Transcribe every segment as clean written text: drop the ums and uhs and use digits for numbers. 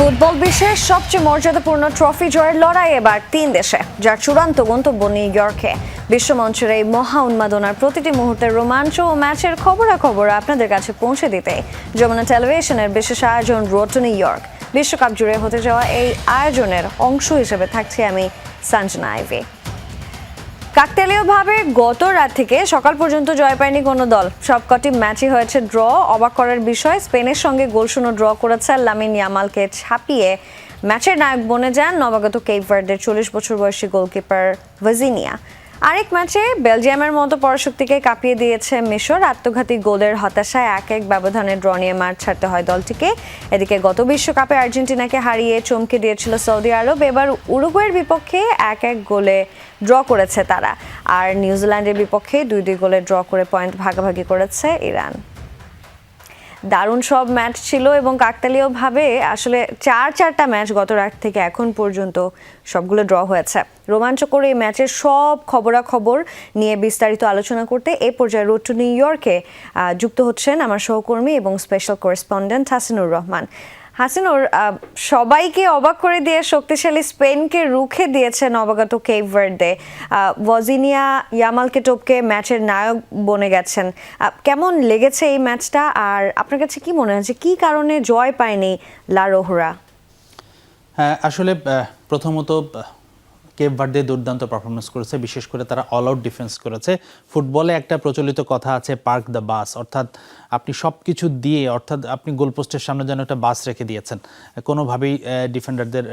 Football বিশ্বের সবচেয়ে মর্যাদাপূর্ণ ট্রফি জয়ের লড়াই এবার 3 দেশে, যার চূড়ান্ত গন্তব্য নিউ ইয়র্কে। বিশ্বমঞ্চের এই মহা উন্মাদনার প্রতিটি মুহূর্তের রোমাঞ্চ ও ম্যাচের খবরাখবর আপনাদের কাছে পৌঁছে দিতে যমুনা টেলিভিশনের বিশেষ আয়োজন রোড টু নিউ ইয়র্ক। বিশ্বকাপ জুড়ে হতে যাওয়া এই আয়োজনের অংশ হিসেবে থাকছি আমি সঞ্জনা আইভি। কাকতালীয়ভাবে গত রাত থেকে সকাল পর্যন্ত জয় পায়নি কোনো দল। সবকটি ম্যাচই হয়েছে ড্র। অবাক করার বিষয়, স্পেনের সঙ্গে গোলশূন্য ড্র করেছে লামিন ইয়ামালকে ছাপিয়ে ম্যাচের নায়ক বনে যান নবাগত কেপ ভার্দের 40 বছর বয়সী গোলকিপার ভাজিনিয়া। আরেক ম্যাচে বেলজিয়ামের মতো পরাশক্তিকে কাঁপিয়ে দিয়েছে মিশর। আত্মঘাতী গোলের হতাশায় 1-1 ব্যবধানে ড্র নিয়ে মাঠ ছাড়তে হয় দলটিকে। এদিকে গত বিশ্বকাপে আর্জেন্টিনাকে হারিয়ে চমকে দিয়েছিল সৌদি আরব। এবার উরুগুয়ের বিপক্ষে 1-1 গোলে ড্র করেছে তারা। আর নিউজিল্যান্ডের বিপক্ষে 2-2 গোলে ড্র করে পয়েন্ট ভাগাভাগি করেছে ইরান। দারুণ সব ম্যাচ ছিল এবং কাকতালীয়ভাবে আসলে 4টা ম্যাচ গত রাত থেকে এখন পর্যন্ত সবগুলো ড্র হয়েছে। রোমাঞ্চকর এই ম্যাচের সব খবরাখবর নিয়ে বিস্তারিত আলোচনা করতে এই পর্যায়ে রোড টু নিউ ইয়র্কে যুক্ত হচ্ছেন আমার সহকর্মী এবং স্পেশাল করেসপন্ডেন্ট হাসিনুর রহমান। হাসিনুর, সবাইকে অবাক করে দিয়ে শক্তিশালী স্পেনকে রুখে দিয়েছে নবাগত কেপ ভার্দে। ভাজিনিয়া ইয়ামালকে টপকে ম্যাচের নায়ক বনে গেছেন। কেমন লেগেছে এই ম্যাচটা, আর আপনার কাছে কি মনে হচ্ছে কি কারণে জয় পায়নি লা রোহরা? আসলে প্রথমত কেপ ভার্দে দুর্দান্ত পারফরমেন্স করেছে, বিশেষ করে তারা অল আউট ডিফেন্স করেছে। ফুটবলে একটা প্রচলিত কথা আছে, পার্ক দ্য বাস, অর্থাৎ আপনি সব কিছু দিয়ে, অর্থাৎ আপনি গোলপোস্টের সামনে যেন একটা বাস রেখে দিয়েছেন। কোনোভাবেই ডিফেন্ডারদের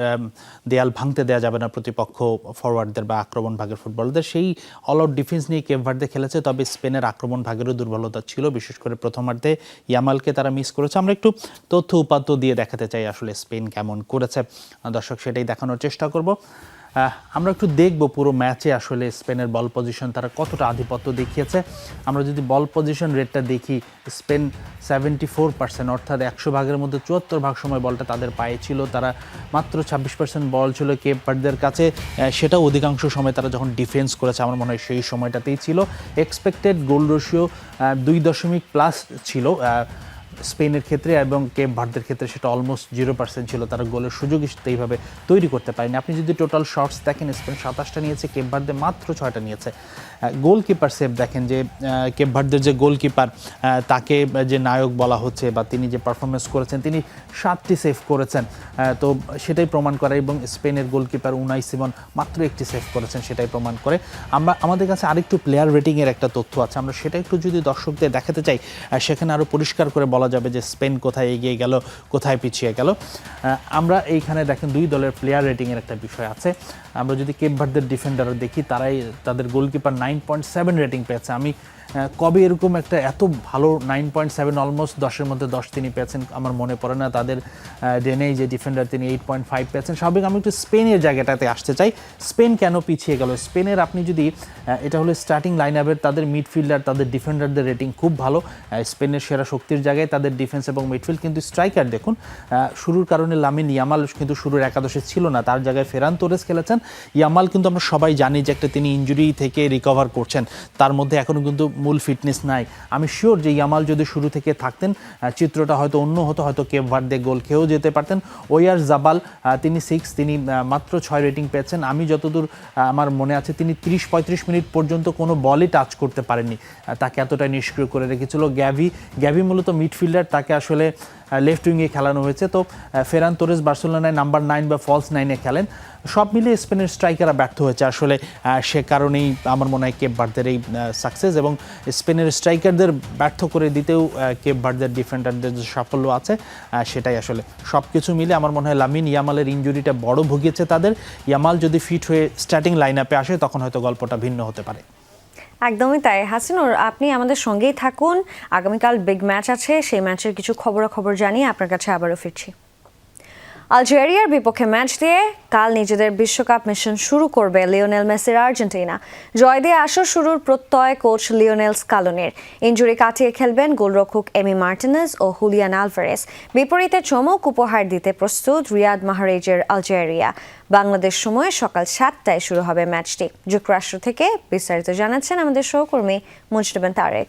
দেয়াল ভাঙতে দেওয়া যাবে না, প্রতিপক্ষ ফরওয়ার্ডদের বা আক্রমণ ভাগের ফুটবলারদের। সেই অল আউট ডিফেন্স নিয়ে কেপ ভার্দে খেলেছে। তবে স্পেনের আক্রমণ ভাগেরও দুর্বলতা ছিল, বিশেষ করে প্রথমার্ধে ইয়ামালকে তারা মিস করেছে। আমরা একটু তথ্য উপাত্ত দিয়ে দেখাতে চাই আসলে স্পেন কেমন করেছে। দর্শক সেটাই দেখানোর চেষ্টা করব। আমরা একটু দেখব পুরো ম্যাচে আসলে স্পেনের বল পজিশন তারা কতটা আধিপত্য দেখিয়েছে। আমরা যদি বল পজিশন রেটটা দেখি, স্পেন 74%, অর্থাৎ 100 ভাগের মধ্যে 74 ভাগ সময় বলটা তাদের পায়ে ছিল। তারা মাত্র 26% বল ছিল কেপ ভার্দের কাছে, সেটাও অধিকাংশ সময় তারা যখন ডিফেন্স করেছে আমার মনে হয় সেই সময়টাতেই ছিল। এক্সপেক্টেড গোল রেশিও 2.+ ছিল স্পেনের ক্ষেত্রে, এবং কেপ ভার্দের ক্ষেত্রে সেটা অলমোস্ট 0% ছিল। তারা গোলের সুযোগ এইভাবে তৈরি করতে পারেনি। আপনি যদি টোটাল শটস দেখেন, স্পেন 27টা নিয়েছে, কেপ ভার্দে মাত্র 6টা নিয়েছে। গোলকিপার সেভ দেখেন, যে কেপ ভার্দের যে গোলকিপার, তাকে যে নায়ক বলা হচ্ছে বা তিনি যে পারফরমেন্স করেছেন, তিনি 7টি সেভ করেছেন। তো সেটাই প্রমাণ করে, এবং স্পেনের গোলকিপার উনাই সিমন মাত্র 1টি সেভ করেছেন, সেটাই প্রমাণ করে। আমাদের কাছে আরেকটু প্লেয়ার রেটিংয়ের একটা তথ্য আছে, আমরা সেটা একটু যদি দর্শকদের দেখাতে চাই, সেখানে আরও পরিষ্কার করে বলা যাবে যে স্পেন কোথায় এগিয়ে গেল, কোথায় পিছিয়ে গেল। আমরা এইখানে দেখেন দুই দলের প্লেয়ার রেটিংয়ের একটা বিষয় আছে। আমরা যদি কেপ ভার্দের ডিফেন্ডারও দেখি, তাদের গোলকিপার 9.7 রেটিং পেয়েছে। আমি কবে এরকম একটা এত ভালো 9.7, অলমোস্ট 10-এর মধ্যে 10 তিনি পেয়েছেন আমার মনে পড়ে না। তাদের ডেনেই যে ডিফেন্ডার, তিনি 8.5 পেয়েছেন। স্বাভাবিক আমি একটু স্পেনের জায়গাটাতে আসতে চাই। স্পেন কেন পিছিয়ে গেল? স্পেনের আপনি যদি, এটা হলো স্টার্টিং লাইন আপের তাদের মিডফিল্ডার, তাদের ডিফেন্ডারদের রেটিং খুব ভালো। স্পেনের সেরা শক্তির জায়গায় তাদের ডিফেন্স এবং মিডফিল্ড। কিন্তু স্ট্রাইকার দেখুন, শুরুর কারণে লামিন ইয়ামাল কিন্তু শুরুর একাদশে ছিল না, তার জায়গায় ফেরান তোরেস খেলেছেন। ইয়ামাল কিন্তু আমরা সবাই জানি যে একটা তিনি ইনজুরি থেকে রিকভার করছেন, তার মধ্যে এখনও কিন্তু মূল ফিটনেস নাই। আমি শিওর যে ইয়ামাল যদি শুরু থেকে থাকতেন, চিত্রটা হয়তো অন্য হতো, হয়তো কেপ ভার্দে গোল খেয়েও যেতে পারতেন। ওয়ার জাবাল, তিনি 6, তিনি মাত্র 6 রেটিং পেয়েছেন। আমি যতদূর আমার মনে আছে, তিনি 30-35 মিনিট পর্যন্ত কোনো বলই টাচ করতে পারেননি, তাকে এতটাই নিষ্ক্রিয় করে রেখেছিল। গ্যাভি মূলত মিডফিল্ডার, তাকে আসলে লেফট উইংয়ে খেলানো হয়েছে। তো ফেরান তোরেস বার্সেলোনায় নাম্বার 9 বা ফলস 9-এ খেলেন। সব মিলিয়ে স্পেনের স্ট্রাইকাররা ব্যর্থ হয়েছে আসলে। সে কারণেই আমার মনে হয় কেপ ভার্দের এই সাকসেস, এবং স্পেনের স্ট্রাইকারদের ব্যর্থ করে দিতেও কেপ ভার্দের ডিফেন্ডারদের যে সাফল্য আছে, সেটাই আসলে সব কিছু মিলে আমার মনে হয় লামিন ইয়ামালের ইনজুরিটা বড় ভুগিয়েছে তাদের। ইয়ামাল যদি ফিট হয়ে স্টার্টিং লাইন আপে আসে, তখন হয়তো গল্পটা ভিন্ন হতে পারে। একদমই তাই। হাসিনুর, আপনি আমাদের সঙ্গেই থাকুন। আগামীকাল বিগ ম্যাচ আছে, সেই ম্যাচের কিছু খবরাখবর জানিয়ে আপনার কাছে আবারও ফিরছি। আলজেরিয়ার বিপক্ষে ম্যাচ দিয়ে কাল নিজেদের বিশ্বকাপ মিশন শুরু করবে লিওনেল মেসির আর্জেন্টিনা। জয় দিয়ে আসর শুরুর প্রত্যয় কোচ লিওনেল স্কালোনির। ইনজুরি কাটিয়ে খেলবেন গোলরক্ষক এমি মার্টিনেজ ও হুলিয়ান আলভারেজ। বিপরীতে চমক উপহার দিতে প্রস্তুত রিয়াদ মাহরেজের আলজেরিয়া। বাংলাদেশ সময় সকাল 7টায় শুরু হবে ম্যাচটি। যুক্তরাষ্ট্র থেকে বিস্তারিত জানাচ্ছেন আমাদের সহকর্মী মুজতবা তারেক।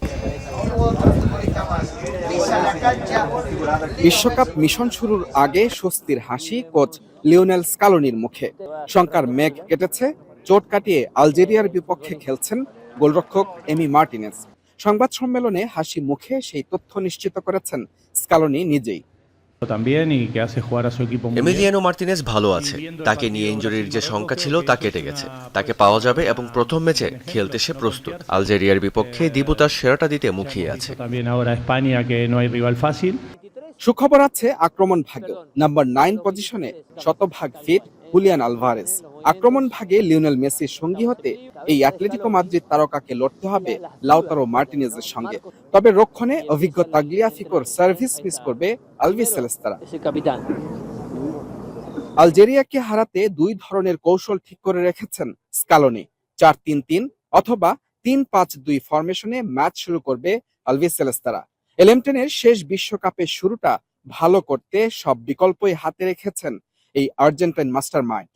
বিশ্বকাপ মিশন শুরুর আগে স্বস্তির হাসি কোচ লিওনেল স্কালোনির মুখে। শঙ্কার মেঘ কেটেছে, চোট কাটিয়ে আলজেরিয়ার বিপক্ষে খেলছেন গোলরক্ষক এমি মার্টিনেজ। সংবাদ সম্মেলনে হাসি মুখে সেই তথ্য নিশ্চিত করেছেন স্কালোনি নিজেই। এমিলিয়ানো মার্টিনেজ ভালো আছে, তাকে নিয়ে ইনজুরির যে শঙ্কা ছিল তা কেটে গেছে, তাকে পাওয়া যাবে এবং প্রথম ম্যাচে খেলতে সে প্রস্তুত। আলজেরিয়ার বিপক্ষে দিবু তার সেরাটা দিতে মুখিয়ে আছে। সুখবর আছে আক্রমণ ভাগে। নাম্বার 9 পজিশনে শতভাগ ফিট হুলিয়ান আলভারেজ। আক্রমণ ভাগে লিওনেল মেসির সঙ্গী হতে এই অ্যাটলেটিকো মাদ্রিদ তারকাকে লড়তে হবে লাউতারো মার্টিনেজের সঙ্গে। তবে রক্ষণে অভিজ্ঞ তাগলিয়াফিকোর সার্ভিস মিস করবে আলবিসেলেস্তারা। আলজেরিয়াকে হারাতে দুই ধরনের কৌশল ঠিক করে রেখেছেন স্কালোনি। 4-3-3 অথবা 3-5-2 ফরমেশনে ম্যাচ শুরু করবে আলবিসেলেস্তারা। এলেমটেনের শেষ বিশ্বকাপের শুরুটা ভালো করতে সব বিকল্পই হাতে রেখেছেন এই আর্জেন্টাইন মাস্টার মাইন্ড।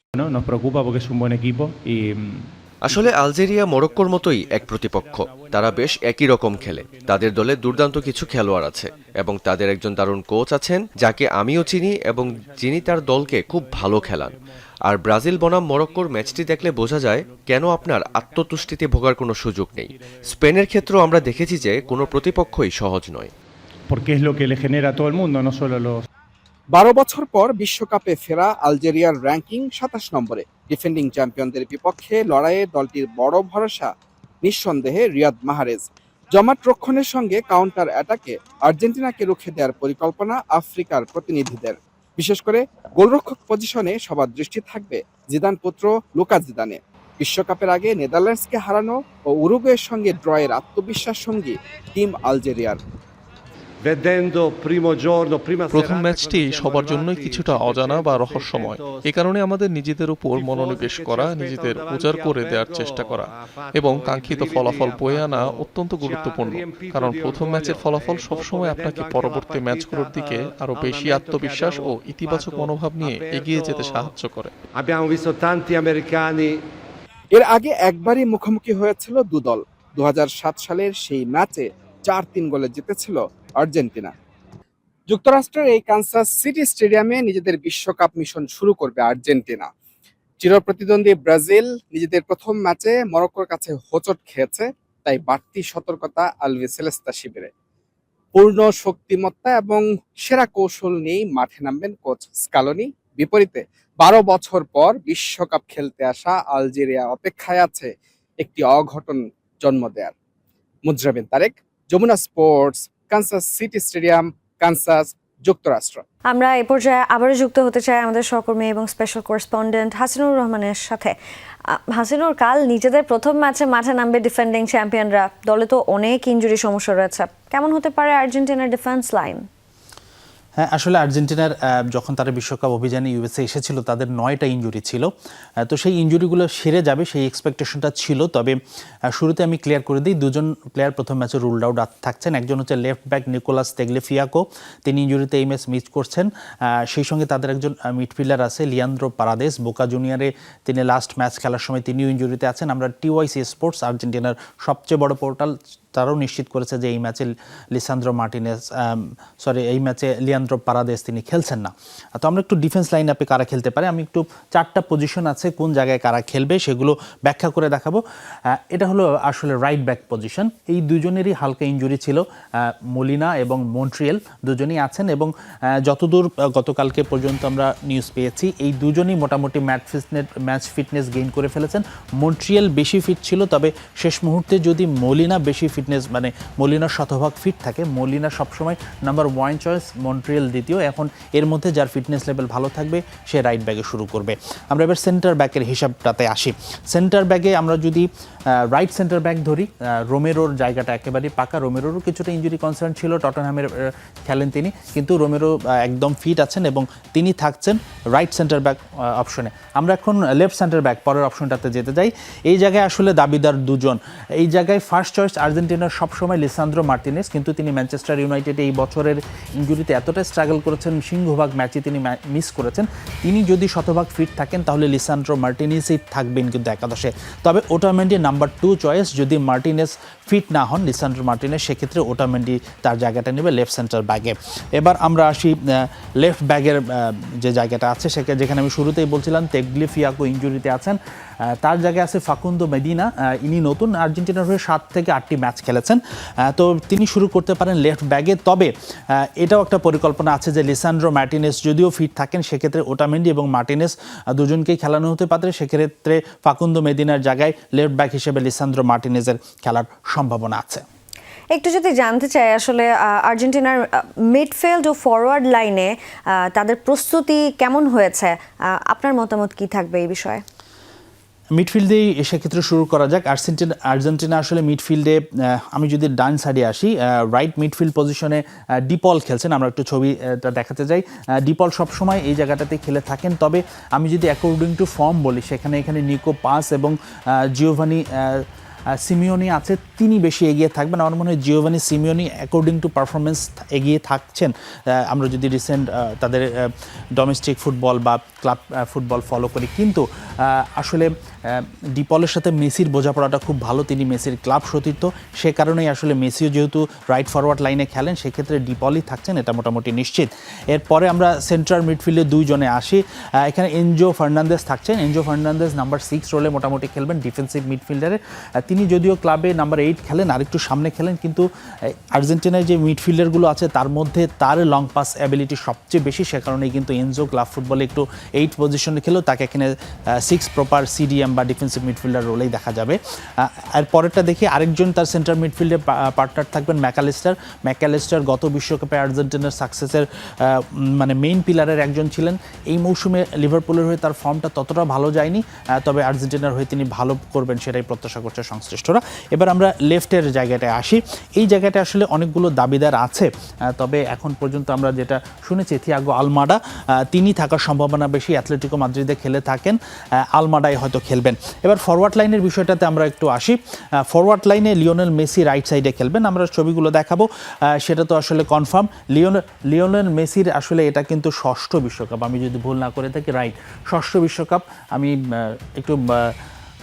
আসলে আলজেরিয়া মরক্কোর মতোই এক প্রতিপক্ষ। তারা বেশ একই রকম খেলে। তাদের দলে দুর্দান্ত কিছু খেলোয়াড় আছে এবং তাদের একজন দারুণ কোচ আছেন যাকে আমিও চিনি এবং যিনি তার দলকে খুব ভালো খেলান। আর ব্রাজিল বনাম মরক্কোর ম্যাচটি দেখলে বোঝা যায় কেন আপনার আত্মতুষ্টিতে ভোগার কোনো সুযোগ নেই। স্পেনের ক্ষেত্রেও আমরা দেখেছি যে কোনো প্রতিপক্ষই সহজ নয়। 12 বছর পর বিশ্বকাপে ফেরা আলজেরিয়ার র্যাঙ্কিং 27 নম্বরে। ডিফেন্ডিং চ্যাম্পিয়নদের বিপক্ষে লড়াইয়ে দলটির বড় ভরসা নিঃসন্দেহে রিয়াদ মাহরেজ। জমাট রক্ষণের সঙ্গে কাউন্টার অ্যাটাকে আর্জেন্টিনাকে রুখে দেওয়ার পরিকল্পনা আফ্রিকার প্রতিনিধিদের। বিশেষ করে গোলরক্ষক পজিশনে সবার দৃষ্টি থাকবে জিদান পুত্র লুকা জিদানে। বিশ্বকাপের আগে নেদারল্যান্ডসকে হারানো ও উরুগুয়ের সঙ্গে ড্রয়ের আত্মবিশ্বাস সঙ্গী টিম আলজেরিয়ার। প্রথম ম্যাচটি সবার জন্যই কিছুটা অজানা বা রহস্যময়। এ কারণে আমাদের নিজেদের উপর মনোনিবেশ করা, নিজেদের উজাড় করে দেওয়ার চেষ্টা করা এবং কাঙ্ক্ষিত ফলাফল বয়ে আনা অত্যন্ত গুরুত্বপূর্ণ। কারণ প্রথম ম্যাচের ফলাফল সবসময় আপনাকে পরবর্তী ম্যাচগুলোর দিকে আরো বেশি আত্মবিশ্বাস ও ইতিবাচক মনোভাব নিয়ে এগিয়ে যেতে সাহায্য করে। এর আগে একবারই মুখোমুখি হয়েছিল দুদল। 2007 সালের সেই ম্যাচে 4-3 গোলে জিতেছিল আর্জেন্টিনা। যুক্তরাষ্ট্রের এই কানসাস সিটি স্টেডিয়ামে নিজেদের বিশ্বকাপ মিশন শুরু করবে আর্জেন্টিনা। চিরপ্রতিদ্বন্দ্বী ব্রাজিল নিজেদের প্রথম ম্যাচে মরক্কোর কাছে হোঁচট খেয়েছে, তাই বাড়তি সতর্কতা আলবিসেলেস্তা শিবিরে। পূর্ণ শক্তিমত্তা এবং সেরা কৌশল নিয়েই মাঠে নামবেন কোচ স্কালোনি। বিপরীতে 12 বছর পর বিশ্বকাপ খেলতে আসা আলজেরিয়া অপেক্ষায় আছে একটি অঘটন জন্ম দেয়ার। Mujrabin Tarek, Jamuna Sports, Kansas City stadium, Kansas, যুক্তরাষ্ট্র। আমরা এই পর্যায়ে আবারও যুক্ত হতে চাই আমাদের সহকর্মী এবং স্পেশাল করেসপন্ডেন্ট হাসিনুর রহমানের সাথে। হাসিনুর, কাল নিজেদের প্রথম ম্যাচে মাঠে নামবে ডিফেন্ডিং চ্যাম্পিয়নরা। দলে তো অনেক ইনজুরি সমস্যা রয়েছে। কেমন হতে পারে আর্জেন্টিনার ডিফেন্স লাইন? হ্যাঁ, আসলে আর্জেন্টিনার যখন তারা বিশ্বকাপ অভিযানে ইউএসএ এসেছিল তাদের 9টা ইনজুরি ছিল। তো সেই ইনজুরিগুলো সেরে যাবে সেই এক্সপেকটেশনটা ছিল। তবে শুরুতে আমি ক্লিয়ার করে দিই, দুজন প্লেয়ার প্রথম ম্যাচে রুলড আউট থাকছেন। একজন হচ্ছে লেফট ব্যাক নিকোলাস তেগলেফিয়াকো, তিনি ইনজুরিতে এই ম্যাচ মিস করছেন। সেই সঙ্গে তাদের একজন মিডফিল্ডার আছে লিয়ান্দ্রো পারাদেস, বোকা জুনিয়রে তিনি লাস্ট ম্যাচ খেলার সময় তিনিও ইনজুরিতে আছেন। আমরা টিওয়াইসি স্পোর্টস, আর্জেন্টিনার সবচেয়ে বড় পোর্টাল, তারাও নিশ্চিত করেছে যে এই ম্যাচে এই ম্যাচে লিয়ান্দ্রো পারাদেস তিনি খেলছেন না। তো আমরা একটু ডিফেন্স লাইন আপে কারা খেলতে পারে, আমি একটু 4টা পজিশন আছে কোন জায়গায় কারা খেলবে সেগুলো ব্যাখ্যা করে দেখাবো। এটা হলো আসলে রাইট ব্যাক পজিশন। এই দুজনেরই হালকা ইনজুরি ছিল, মলিনা এবং মন্ট্রিয়েল দুজনেই আছেন এবং যতদূর গতকালকে পর্যন্ত আমরা নিউজ পেয়েছি এই দুজনেই মোটামুটি ম্যাচ ফিটনেস গেইন করে ফেলেছেন। মন্ট্রিয়েল বেশি ফিট ছিল, তবে শেষ মুহূর্তে যদি মলিনা বেশি ফিটনেস মানে মলিনার শতভাগ ফিট থাকে, মলিনা সবসময় নাম্বার 1 চয়েস, মন্ট্রিয়েল দ্বিতীয়। এখন এর মধ্যে যার ফিটনেস লেভেল ভালো থাকবে সে রাইট ব্যাকে শুরু করবে। আমরা এবার সেন্টার ব্যাকের হিসাবটাতে আসি। সেন্টার ব্যাকে আমরা যদি রাইট সেন্টার ব্যাক ধরি, রোমেরোর জায়গাটা একেবারেই পাকা। রোমেরোরও কিছুটা ইনজুরি কনসার্ন ছিল, টটনহ্যামের খেলেন তিনি, কিন্তু রোমেরো একদম ফিট আছেন এবং তিনি থাকছেন রাইট সেন্টার ব্যাক অপশনে। আমরা এখন লেফট সেন্টার ব্যাক পরের অপশনটাতে যেতে যাই। এই জায়গায় আসলে দাবিদার দুজন। এই জায়গায় ফার্স্ট চয়েস আর্জেন্টিনার সবসময় লিসান্দ্রো মার্টিনেজ, কিন্তু তিনি ম্যানচেস্টার ইউনাইটেডে এই বছরের ইনজুরিতে এতটাই স্ট্রাগল করেছেন, সিংহভাগ ম্যাচে তিনি মিস করেছেন। তিনি যদি শতভাগ ফিট থাকেন তাহলে লিসান্দ্রো মার্টিনেজই থাকবেন কিন্তু একাদশে। তবে ওটামেন্ডি নাম্বার 2 চয়েস, যদি মার্টিনেজ ফিট না হন লিসান্ড্রো মার্টিনেজ, সেক্ষেত্রে ওটামেন্ডি তার জায়গাটা নেবে লেফট সেন্টার ব্যাগে। এবার আমরা আসি লেফট ব্যাগের যে জায়গাটা আছে যেখানে আমি শুরুতেই বলছিলাম তেগলিফিয়াকো ইনজুরিতে আছেন, তার জায়গায় আছে ফাকুন্দো মেদিনা। ইনি নতুন, আর্জেন্টিনার হয়ে 7 থেকে 8টি ম্যাচ খেলেছেন, তো তিনি শুরু করতে পারেন লেফট ব্যাগে। তবে এটাও একটা পরিকল্পনা আছে যে লিসান্ড্রো মার্টিনেজ যদিও ফিট থাকেন, সেক্ষেত্রে ওটামেন্ডি এবং মার্টিনেজ দুজনকেই খেলানো হতে পারে, সেক্ষেত্রে ফাকুন্দো মেদিনার জায়গায় লেফট ব্যাক হিসেবে লিসান্ড্রো মার্টিনেজের খেলার সম্ভাবনা আছে। একটু যদি জানতে চাই আসলে আর্জেন্টিনার মিডফিল্ড ও ফরওয়ার্ড লাইনে তাদের প্রস্তুতি কেমন হয়েছে, আপনার মতামত কি থাকবে এই বিষয়ে? মিডফিল্ডেই সেক্ষেত্রে শুরু করা যাক। আর্জেন্টিনা আসলে মিডফিল্ডে আমি যদি ডান সাইডে আসি, রাইট মিডফিল্ড পজিশনে ডিপল খেলছেন, আমরা একটু ছবিটা দেখাতে যাই। ডিপল সবসময় এই জায়গাটাতে খেলে থাকেন, তবে আমি যদি অ্যাকর্ডিং টু ফর্ম বলি, এখানে নিকো পাস এবং জিওভানি সিমিওনি আছে, তিনি বেশি এগিয়ে থাকবেন। আমার মনে হয় Giovanni Simeone according to performance এগিয়ে থাকছেন। আমরা যদি রিসেন্ট তাদের ডোমেস্টিক ফুটবল বা ক্লাব ফুটবল ফলো করি, কিন্তু আসলে ডিপলের সাথে মেসির বোঝাপড়াটা খুব ভালো, তিনি মেসির ক্লাব সতীর্থ, সে কারণেই আসলে মেসিও যেহেতু রাইট ফরওয়ার্ড লাইনে খেলেন, সেক্ষেত্রে ডিপলই থাকছেন, এটা মোটামুটি নিশ্চিত। এরপরে আমরা সেন্ট্রাল মিডফিল্ডে দুইজনে আসি, এখানে এনজো ফার্নান্দেজ থাকছেন। এনজো ফার্নান্দেজ নাম্বার 6 রোলে মোটামুটি খেলবেন, ডিফেন্সিভ মিডফিল্ডারে। তিনি যদিও ক্লাবে নাম্বার 8 খেলেন, আরেকটু সামনে খেলেন, কিন্তু আর্জেন্টিনায় যে মিডফিল্ডারগুলো আছে তার মধ্যে তার লং পাস অ্যাবিলিটি সবচেয়ে বেশি, সে কারণেই কিন্তু এনজো ক্লাব ফুটবলে একটু 8 পজিশনে খেলেও তাকে এখানে 6 প্রপার সিডিএম বা ডিফেন্সিভ মিডফিল্ডার রোলেই দেখা যাবে। আর পরেরটা দেখি, আরেকজন তার সেন্টার মিডফিল্ডে পার্টনার থাকবেন ম্যাকালিস্টার। গত বিশ্বকাপে আর্জেন্টিনার সাকসেসের মানে মেইন পিলারের একজন ছিলেন। এই মৌসুমে লিভারপুলের হয়ে তার ফর্মটা ততটা ভালো যায়নি, তবে আর্জেন্টিনার হয়ে তিনি ভালো করবেন সেটাই প্রত্যাশা করছে সংশ্লিষ্টরা। এবার আমরা লেফটের জায়গাটায় আসি। এই জায়গাটা আসলে অনেকগুলো দাবিদার আছে, তবে এখন পর্যন্ত আমরা যেটা শুনেছি থিয়াগো আলমাডা তিনি থাকার সম্ভাবনা বেশি, অ্যাথলেটিকো মাদ্রিদে খেলে থাকেন, আলমাডাই হয়তো খেলবেন। এবার ফরওয়ার্ড লাইনের বিষয়টাতে আমরা একটু আসি। ফরওয়ার্ড লাইনে লিওনেল মেসি রাইট সাইডে খেলবেন, আমরা ছবিগুলো দেখাবো, সেটা তো আসলে কনফার্ম। লিওনেল মেসির আসলে এটা কিন্তু 6ষ্ঠ বিশ্বকাপ, আমি যদি ভুল না করে থাকি, রাইট 6ষ্ঠ বিশ্বকাপ। আমি একটু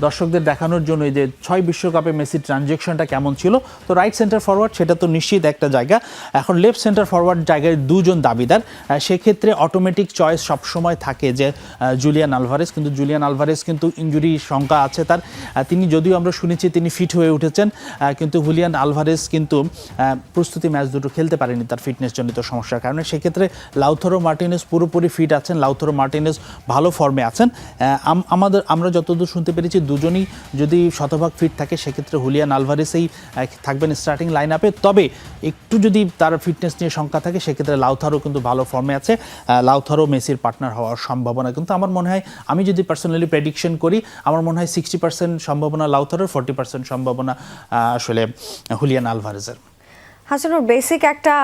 দর্শকদের দেখানোর জন্য যে 6 বিশ্বকাপে মেসির ট্রানজ্যাকশনটা কেমন ছিল, তো রাইট সেন্টার ফরওয়ার্ড সেটা তো নিশ্চিত একটা জায়গা। এখন লেফট সেন্টার ফরওয়ার্ড জায়গায় দুজন দাবিদার, সেক্ষেত্রে অটোমেটিক চয়েস সবসময় থাকে যে জুলিয়ান আলভারেজ, কিন্তু জুলিয়ান আলভারেজ কিন্তু ইনজুরি সংখ্যা আছে তার, তিনি যদিও আমরা শুনেছি তিনি ফিট হয়ে উঠেছেন, কিন্তু জুলিয়ান আলভারেজ কিন্তু প্রস্তুতি ম্যাচ দুটো খেলতে পারেনি তার ফিটনেসজনিত সমস্যার কারণে। সেক্ষেত্রে লাউথারো মার্টিনেজ পুরোপুরি ফিট আছেন, লাউথারো মার্টিনেজ ভালো ফর্মে আছেন। আমরা যতদূর শুনতে পেরেছি দুজনই যদি শতভাগ ফিট থাকে, সেক্ষেত্রে হুলিয়ান আলভারেসেই থাকবেন স্টার্টিং লাইন আপে। তবে একটু যদি তার ফিটনেস নিয়ে শঙ্কা থাকে, সেক্ষেত্রে লাউথারো কিন্তু ভালো ফর্মে আছে, লাউথারো মেসির পার্টনার হওয়ার সম্ভাবনা কিন্তু আমার মনে হয়, আমি যদি পার্সোনালি প্রেডিকশন করি, আমার মনে হয় 60% সম্ভাবনা লাউথারোর, 40% সম্ভাবনা আসলে হুলিয়ান আলভারেজের। হাসানুর, বেসিক একটা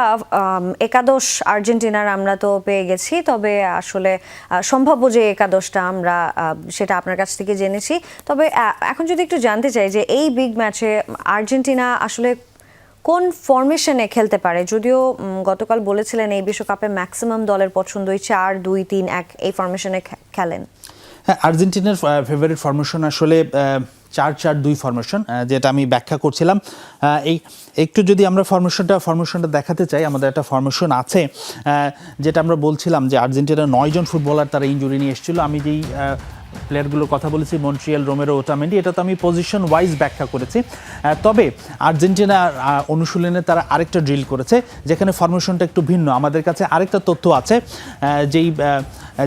একাদশ আর্জেন্টিনার আমরা তো পেয়ে গেছি, তবে আসলে সম্ভাব্য যে একাদশটা আমরা সেটা আপনার কাছ থেকে জেনেছি। তবে এখন যদি একটু জানতে চাই যে এই বিগ ম্যাচে আর্জেন্টিনা আসলে কোন ফরমেশনে খেলতে পারে, যদিও গতকাল বলেছিলেন এই বিশ্বকাপে ম্যাক্সিমাম দলের পছন্দই 4-2-3-1 এই ফরমেশনে খেলেন। হ্যাঁ, আর্জেন্টিনার ফেভারিট ফরমেশন আসলে 4-4-2 ফরমেশন, যেটা আমি ব্যাখ্যা করছিলাম। এই একটু যদি আমরা ফরমেশনটা দেখাতে চাই, আমাদের একটা ফরমেশন আছে যেটা আমরা বলছিলাম যে আর্জেন্টিনার 9 জন ফুটবলার তারা ইনজুরি নিয়ে এসেছিল। আমি যেই প্লেয়ারগুলোর কথা বলেছি, মন্ট্রিয়াল, রোমেরো, ওটামেন্ডি, এটা তো আমি পজিশন ওয়াইজ ব্যাখ্যা করেছি। তবে আর্জেন্টিনা অনুশীলনে তারা আরেকটা ড্রিল করেছে, যেখানে ফরমেশনটা একটু ভিন্ন। আমাদের কাছে আরেকটা তথ্য আছে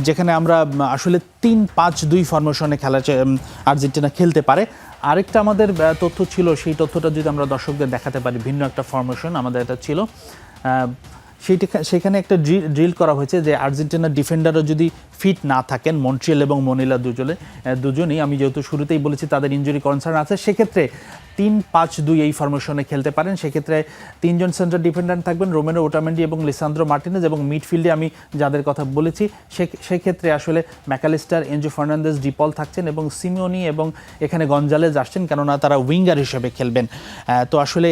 যেখানে আমরা আসলে 3-5-2 ফরমেশনে আর্জেন্টিনা খেলতে পারে। আরেকটা আমাদের তথ্য ছিল, সেই তথ্যটা যদি আমরা দর্শকদের দেখাতে পারি, ভিন্ন একটা ফরমেশন আমাদের এটা ছিল। সেখানে একটা ড্রিল করা হয়েছে যে আর্জেন্টিনার ডিফেন্ডারও যদি ফিট না থাকেন, মন্ট্রিয়াল এবং মনিলা দুজনেই, আমি যেহেতু শুরুতেই বলেছি তাদের ইনজুরি কনসার্ন আছে, সেক্ষেত্রে 3-5-2 এই ফরমেশনে খেলতে পারেন। সেক্ষেত্রে 3 জন সেন্টার ডিফেন্ডার থাকবেন, রোমেরো, ওটামেন্ডি এবং লিসান্দ্রো মার্টিনেজ, এবং মিডফিল্ডে আমি যাদের কথা বলেছি সেক্ষেত্রে আসলে ম্যাকালিস্টার, এনজো ফার্নান্দেজ, ডিপল থাকছেন, এবং সিমিওনি এবং এখানে গঞ্জালেজ আসছেন, কেননা তারা উইঙ্গার হিসেবে খেলবেন। তো আসলে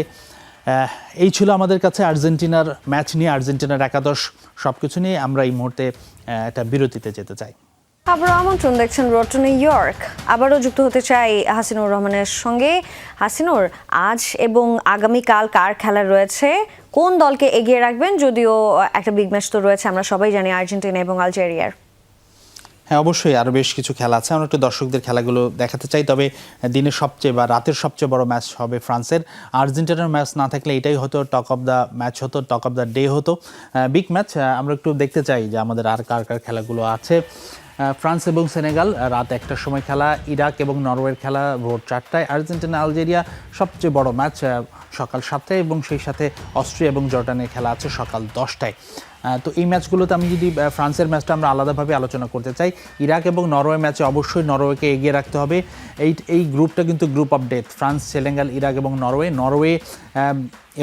এই ছিল আমাদের কাছে আর্জেন্টিনার ম্যাচ নিয়ে, আর্জেন্টিনার একাদশ, সব কিছু নিয়ে আমরা এই মুহূর্তে একটা বিরতিতে যেতে চাই। আবারও আমন্ত্রণ, দেখছেন রোড টু নিউ ইয়র্ক। আবারও যুক্ত হতে চাই হাসিনুর রহমানের সঙ্গে। হাসিনুর, আজ এবং আগামীকাল কার খেলা রয়েছে, কোন দলকে এগিয়ে রাখবেন? যদিও একটা বিগ ম্যাচ তো রয়েছে, আমরা সবাই জানি, আর্জেন্টিনা এবং আলজেরিয়ার। হ্যাঁ, অবশ্যই আরও বেশ কিছু খেলা আছে, আমরা একটু দর্শকদের খেলাগুলো দেখাতে চাই। তবে দিনের সবচেয়ে বা রাতের সবচেয়ে বড় ম্যাচ হবে ফ্রান্সের। আর্জেন্টিনার ম্যাচ না থাকলে এটাই হতো টক অফ দ্য ম্যাচ, হতো টক অফ দ্য ডে, হতো বিগ ম্যাচ। আমরা একটু দেখতে চাই যে আমাদের আর কার কার খেলাগুলো আছে। ফ্রান্স এবং সেনেগাল রাত 1টার সময় খেলা, ইরাক এবং নরওয়ের খেলা ভোর 4টায়, আর্জেন্টিনা আলজেরিয়া সবচেয়ে বড় ম্যাচ সকাল 7টায়, এবং সেই সাথে অস্ট্রিয়া এবং জর্ডানের খেলা আছে সকাল 10টায়। তো এই ম্যাচগুলোতে আমি যদি ফ্রান্সের ম্যাচটা আমরা আলাদাভাবে আলোচনা করতে চাই, ইরাক এবং নরওয়ে ম্যাচে অবশ্যই নরওয়েকে এগিয়ে রাখতে হবে। এই গ্রুপটা কিন্তু group of death, France, Senegal, Iraq এবং নরওয়ে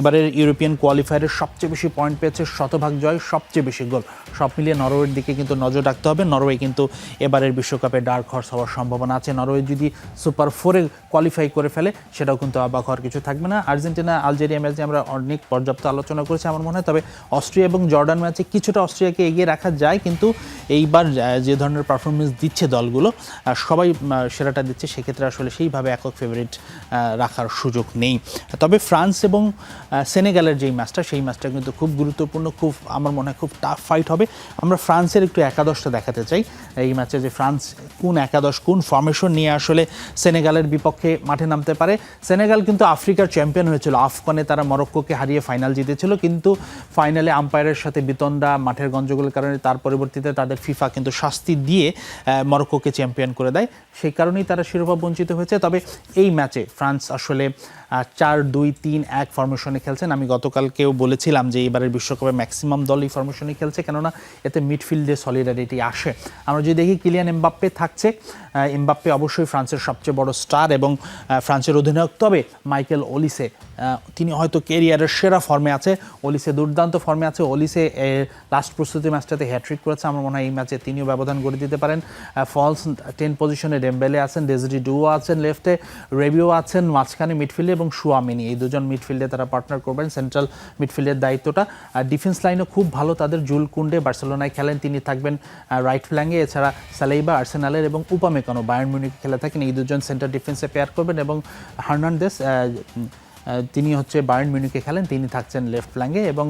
এবারের ইউরোপিয়ান কোয়ালিফায়ারের সবচেয়ে বেশি পয়েন্ট পেয়েছে, শতভাগ জয়, সবচেয়ে বেশি গোল, সব মিলিয়ে নরওয়ের দিকে কিন্তু নজর রাখতে হবে। নরওয়ে কিন্তু এবারের বিশ্বকাপে ডার্ক হর্স হওয়ার সম্ভাবনা আছে। নরওয়ে যদি সুপার 4-এ কোয়ালিফাই করে ফেলে সেটাও কিন্তু অবাক হওয়ার কিছু থাকবে না। আর্জেন্টিনা আলজেরিয়া ম্যাচে আমরা অনেক পর্যাপ্ত আলোচনা করেছি আমার মনে হয়। তবে অস্ট্রিয়া এবং জর্ডান ম্যাচে কিছুটা অস্ট্রিয়াকে এগিয়ে রাখা যায়, কিন্তু এইবার যে ধরনের পারফরমেন্স দিচ্ছে দলগুলো, সবাই সেরাটা দিচ্ছে, সেক্ষেত্রে আসলে সেইভাবে একক ফেভারিট রাখার সুযোগ নেই। তবে ফ্রান্স এবং সেনেগালের যেই ম্যাচটা, সেই ম্যাচটা কিন্তু খুব গুরুত্বপূর্ণ, খুব আমার মনে হয় খুব টাফ ফাইট হবে। আমরা ফ্রান্সের একটু একাদশটা দেখাতে চাই এই ম্যাচে, যে ফ্রান্স কোন একাদশ, কোন ফর্মেশন নিয়ে আসলে সেনেগালের বিপক্ষে মাঠে নামতে পারে। সেনেগাল কিন্তু আফ্রিকার চ্যাম্পিয়ন হয়েছিল, আফগানে তারা মরক্কোকে হারিয়ে ফাইনাল জিতেছিল, কিন্তু ফাইনালে আম্পায়ারের সাথে বিতণ্ডা, মাঠের গঞ্জগোলের কারণে তার পরবর্তীতে তাদের ফিফা কিন্তু শাস্তি দিয়ে মরক্কোকে চ্যাম্পিয়ন করে দেয়, সেই কারণেই তারা শিরোপা বঞ্চিত হয়েছে। তবে এই ম্যাচে ফ্রান্স আসলে 4-2-3-1 ফরমেশনে খেলছেন। আমি গতকালকেও বলেছিলাম যে এবারের বিশ্বকাপে ম্যাক্সিমাম দল এই ফরমেশনে খেলছে, কেননা এতে মিডফিল্ডে সলিডারিটি আসে। আমরা যদি দেখি কিলিয়ান এমবাপ্পে থাকছে, এমবাপ্পে অবশ্যই ফ্রান্সের সবচেয়ে বড় স্টার এবং ফ্রান্সের অধিনায়ক। তবে মাইকেল ওলিসে, তিনি হয়তো কেরিয়ারের সেরা ফর্মে আছে, ওলিসে দুর্দান্ত ফর্মে আছে। ওলিসে লাস্ট প্রস্তুতি ম্যাচটাতে হ্যাট্রিক করেছে, আমার মনে হয় এই ম্যাচে তিনিও ব্যবধান গড়ে দিতে পারেন। ফলস 10 পজিশনে ডেম্বেলে আছেন, ডেজরি ডুও আছেন, লেফটে রেবিও আছেন, মাঝখানে মিডফিল্ডে এবং শুয়ামিনি, এই দুজন মিডফিল্ডে তারা পার্টনার করবেন সেন্ট্রাল মিডফিল্ডের দায়িত্বটা। ডিফেন্স লাইনও খুব ভালো তাদের, জুল কুন্ডে বার্সেলোনায় খেলেন, তিনি থাকবেন রাইট ফ্ল্যাঙ্গে। এছাড়া সালেইবা আর্সেনালের এবং উপামেকানো বায়ার্ন মিউনিখে খেলে থাকেন, এই দুজন সেন্টার ডিফেন্সে পেয়ার করবেন, এবং হার্নান্দেস তিনি হচ্ছে বায়ার্ন মিউনিখে খেলেন, তিনি থাকছেন লেফট ফ্ল্যাঙ্গে, এবং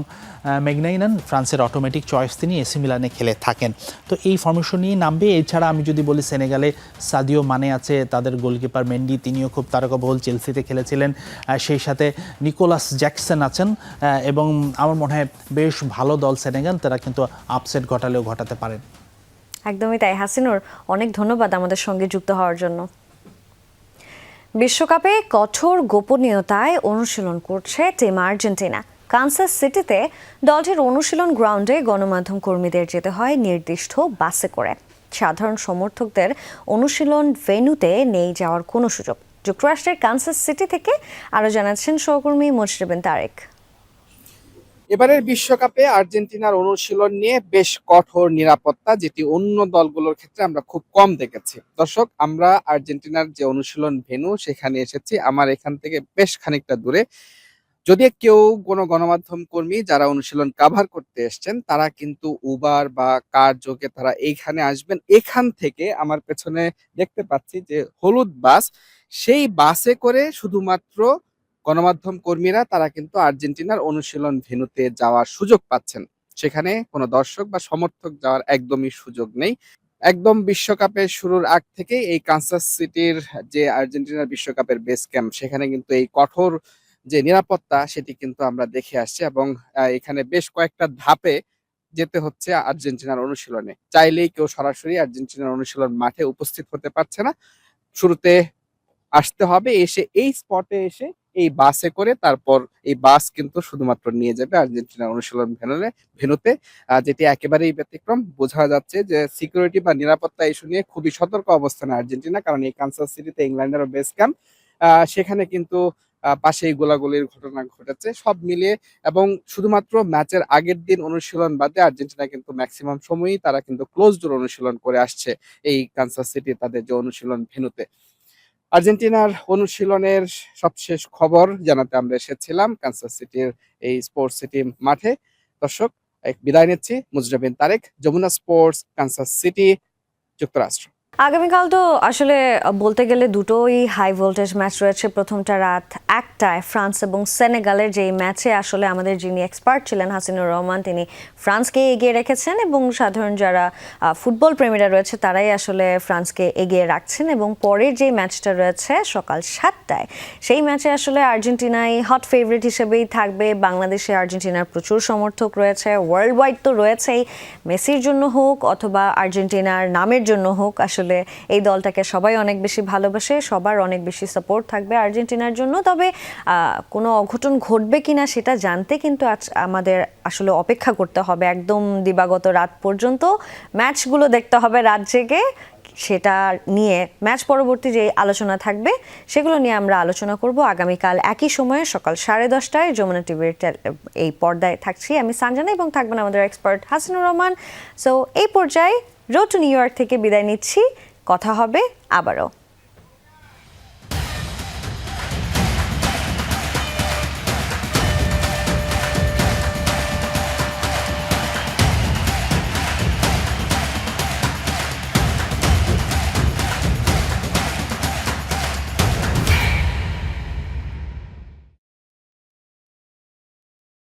ম্যাগনাইনান ফ্রান্সের অটোমেটিক চয়েস, তিনি এসি মিলানে খেলে থাকেন। তো এই ফর্মেশন নিয়ে নামবে। এছাড়া আমি যদি বলি সেনেগালে সাদিও মানে আছে, তাদের গোলকিপার মেন্ডি, তিনিও খুব তারকাবহুল, চেলসিতে খেলেছিলেন, সেই সাথে নিকোলাস জ্যাকসন আছেন, এবং আমার মনে হয় বেশ ভালো দল সেনেগাল, তারা কিন্তু আপসেট ঘটালেও ঘটাতে পারেন। একদমই তাই। হাসিনুর, অনেক ধন্যবাদ আমাদের সঙ্গে যুক্ত হওয়ার জন্য। বিশ্বকাপে কঠোর গোপনীয়তায় অনুশীলন করছে টিম আর্জেন্টিনা। কানসাস সিটিতে দলটির অনুশীলন গ্রাউন্ডে গণমাধ্যম কর্মীদের যেতে হয় নির্দিষ্ট বাসে করে। সাধারণ সমর্থকদের অনুশীলন ভেন্যুতে নেই যাওয়ার কোনো সুযোগ। যুক্তরাষ্ট্রের কানসাস সিটি থেকে আরও জানাচ্ছেন সহকর্মী মুজরিবিন তারেক। এবারের বিশ্বকাপে আর্জেন্টিনার অনুশীলন নিয়ে বেশ কঠোর নিরাপত্তা, যেটি অন্য দলগুলোর ক্ষেত্রে আমরা খুব কম দেখেছি। দর্শক, আমরা আর্জেন্টিনার যে অনুশীলন ভেন্যু সেখানে এসেছি, আমার এখান থেকে বেশ খানিকটা দূরে। যদি কেউ কোনো গণমাধ্যম কর্মী যারা অনুশীলন কাভার করতে এসছেন, তারা কিন্তু উবার বা কার যোগে তারা এইখানে আসবেন। এখান থেকে আমার পেছনে দেখতে পাচ্ছি যে হলুদ বাস, সেই বাসে করে শুধুমাত্র গণমাধ্যম কর্মীরা তারা কিন্তু আর্জেন্টিনার অনুশীলন ভেন্যুতে যাওয়ার সুযোগ পাচ্ছেন। সেখানে কোনো দর্শক বা সমর্থক যাওয়ার একদমই সুযোগ নেই। একদম বিশ্বকাপের শুরুর আগ থেকে এই কানসাস সিটির যে আর্জেন্টিনার বিশ্বকাপের বেস ক্যাম্প, সেখানে কিন্তু এই কঠোর যে নিরাপত্তা সেটি কিন্তু আমরা দেখে আসছি, এবং এখানে বেশ কয়েকটা ধাপে যেতে হচ্ছে আর্জেন্টিনার অনুশীলনে। চাইলেই কেউ সরাসরি আর্জেন্টিনার অনুশীলন মাঠে উপস্থিত হতে পারছে না। শুরুতে আসতে হবে, এসে এই স্পটে এসে এই বাসে করে, তারপর এই বাস কিন্তু শুধুমাত্র নিয়ে যাবে আর্জেন্টিনার অনুশীলন ভেন্যুতে, যেটি একেবারেই ব্যতিক্রম। বোঝা যাচ্ছে যে সিকিউরিটি বা নিরাপত্তা ইস্যু নিয়ে খুবই সতর্ক অবস্থানে আর্জেন্টিনা, কারণ এই কানসাস সিটিতে ইংল্যান্ডেরও বেস ক্যাম্প, সেখানে কিন্তু পাশেই গোলাগুলির ঘটনা ঘটেছে সব মিলিয়ে। এবং শুধুমাত্র ম্যাচের আগের দিন অনুশীলন বাদে আর্জেন্টিনা কিন্তু ম্যাক্সিমাম সময়ই তারা কিন্তু ক্লোজ ডোর অনুশীলন করে আসছে এই কানসাস সিটি তাদের যে অনুশীলন ভেন্যুতে। আর্জেন্টিনার অনুশীলনের সবশেষ খবর জানাতে আমরা এসেছিলাম কানসাস সিটির এই স্পোর্টস সিটি মাঠে। দর্শক, বিদায় নিচ্ছি। Mujrabin Tarek, Jamuna Sports, Kansas City. যুক্তরাষ্ট্র। আগামীকাল তো আসলে বলতে গেলে দুটোই হাই ভোল্টেজ ম্যাচ রয়েছে। প্রথমটা রাত 1টায় ফ্রান্স এবং সেনেগালের, যেই ম্যাচে আসলে আমাদের যিনি এক্সপার্ট ছিলেন হাসিনুর রহমান, তিনি ফ্রান্সকে এগিয়ে রেখেছেন এবং সাধারণ যারা ফুটবল প্রেমীরা রয়েছে তারাই আসলে ফ্রান্সকে এগিয়ে রাখছেন। এবং পরের যে ম্যাচটা রয়েছে সকাল 7টায়, সেই ম্যাচে আসলে আর্জেন্টিনাই হট ফেভারিট হিসেবেই থাকবে। বাংলাদেশে আর্জেন্টিনার প্রচুর সমর্থক রয়েছে, ওয়ার্ল্ড ওয়াইড তো রয়েছেই। মেসির জন্য হোক অথবা আর্জেন্টিনার নামের জন্য হোক, আসলে এই দলটাকে সবাই অনেক বেশি ভালোবাসে, সবার অনেক বেশি সাপোর্ট থাকবে আর্জেন্টিনার জন্য। তবে কোনো অঘটন ঘটবে কিনা সেটা জানতে কিন্তু আমাদের আসলে অপেক্ষা করতে হবে একদম দিবাগত রাত পর্যন্ত। ম্যাচগুলো দেখতে হবে রাত জেগে, সেটা নিয়ে ম্যাচ পরবর্তী যে আলোচনা থাকবে সেগুলো নিয়ে আমরা আলোচনা করব আগামীকাল একই সময়ে সকাল 10:30টায় যমুনা টিভির এই পর্দায়। থাকছি আমি সানজানা এবং থাকবেন আমাদের এক্সপার্ট হাসিনুর রহমান। সো এই পর্যায়ে রোড টু নিউ ইয়র্ক থেকে বিদায় নিচ্ছি, কথা হবে আবারও।